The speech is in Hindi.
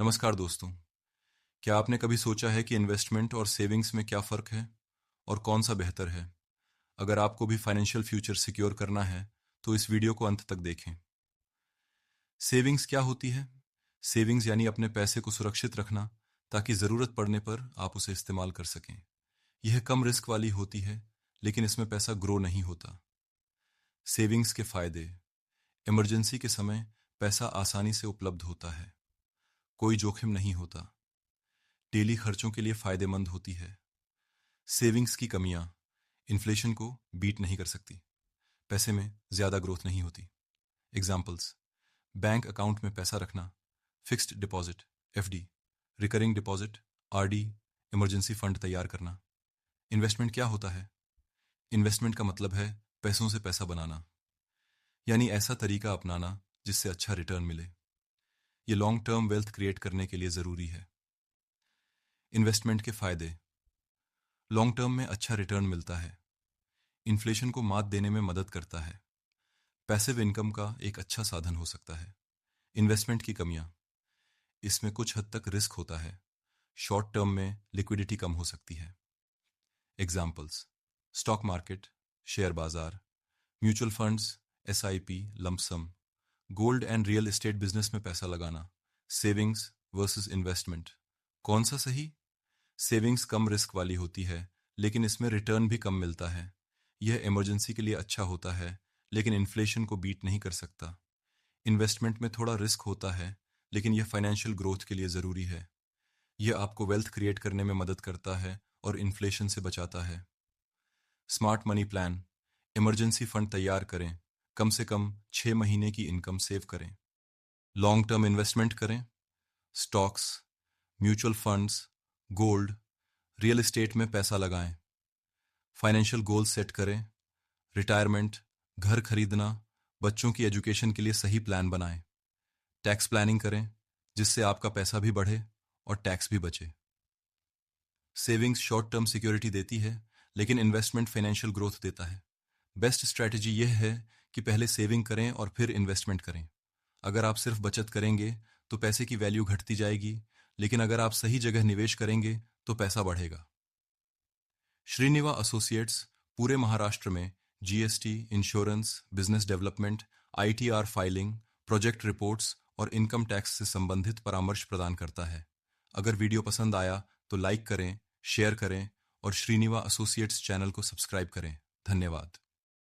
नमस्कार दोस्तों। क्या आपने कभी सोचा है कि इन्वेस्टमेंट और सेविंग्स में क्या फ़र्क है और कौन सा बेहतर है? अगर आपको भी फाइनेंशियल फ्यूचर सिक्योर करना है तो इस वीडियो को अंत तक देखें। सेविंग्स क्या होती है? सेविंग्स यानी अपने पैसे को सुरक्षित रखना ताकि ज़रूरत पड़ने पर आप उसे इस्तेमाल कर सकें। यह कम रिस्क वाली होती है, लेकिन इसमें पैसा ग्रो नहीं होता। सेविंग्स के फ़ायदे: इमरजेंसी के समय पैसा आसानी से उपलब्ध होता है, कोई जोखिम नहीं होता, डेली खर्चों के लिए फ़ायदेमंद होती है। सेविंग्स की कमियां: इन्फ्लेशन को बीट नहीं कर सकती, पैसे में ज़्यादा ग्रोथ नहीं होती। एग्जाम्पल्स: बैंक अकाउंट में पैसा रखना, fixed deposit FD, recurring deposit RD, emergency fund तैयार करना। इन्वेस्टमेंट क्या होता है? इन्वेस्टमेंट का मतलब है पैसों से पैसा बनाना, यानी ऐसा तरीका अपनाना जिससे अच्छा रिटर्न मिले। ये लॉन्ग टर्म वेल्थ क्रिएट करने के लिए ज़रूरी है। इन्वेस्टमेंट के फ़ायदे: लॉन्ग टर्म में अच्छा रिटर्न मिलता है, इन्फ्लेशन को मात देने में मदद करता है, पैसिव इनकम का एक अच्छा साधन हो सकता है। इन्वेस्टमेंट की कमियां: इसमें कुछ हद तक रिस्क होता है, शॉर्ट टर्म में लिक्विडिटी कम हो सकती है। एग्जाम्पल्स: स्टॉक मार्केट, शेयर बाजार, mutual funds, SIP, lump sum, gold and real estate business में पैसा लगाना। सेविंग्स वर्सेस इन्वेस्टमेंट, कौन सा सही? सेविंग्स कम रिस्क वाली होती है, लेकिन इसमें रिटर्न भी कम मिलता है। यह इमरजेंसी के लिए अच्छा होता है, लेकिन इन्फ्लेशन को बीट नहीं कर सकता। इन्वेस्टमेंट में थोड़ा रिस्क होता है, लेकिन यह फाइनेंशियल ग्रोथ के लिए ज़रूरी है। यह आपको वेल्थ क्रिएट करने में मदद करता है और इन्फ्लेशन से बचाता है। Smart money plan: emergency fund तैयार करें, कम से कम 6 महीने की इनकम सेव करें। लॉन्ग टर्म इन्वेस्टमेंट करें, stocks, mutual funds, gold, real estate में पैसा लगाएं। फाइनेंशियल गोल सेट करें, रिटायरमेंट, घर खरीदना, बच्चों की एजुकेशन के लिए सही प्लान बनाएं। टैक्स प्लानिंग करें, जिससे आपका पैसा भी बढ़े और टैक्स भी बचे। सेविंग्स शॉर्ट टर्म सिक्योरिटी देती है, लेकिन इन्वेस्टमेंट फाइनेंशियल ग्रोथ देता है। बेस्ट स्ट्रैटेजी यह है कि पहले सेविंग करें और फिर इन्वेस्टमेंट करें। अगर आप सिर्फ बचत करेंगे तो पैसे की वैल्यू घटती जाएगी, लेकिन अगर आप सही जगह निवेश करेंगे तो पैसा बढ़ेगा। श्रीनिवा एसोसिएट्स पूरे महाराष्ट्र में GST, insurance, business development, ITR filing, project reports और इनकम टैक्स से संबंधित परामर्श प्रदान करता है। अगर वीडियो पसंद आया तो लाइक करें, शेयर करें और श्रीनिवा एसोसिएट्स चैनल को सब्सक्राइब करें। धन्यवाद।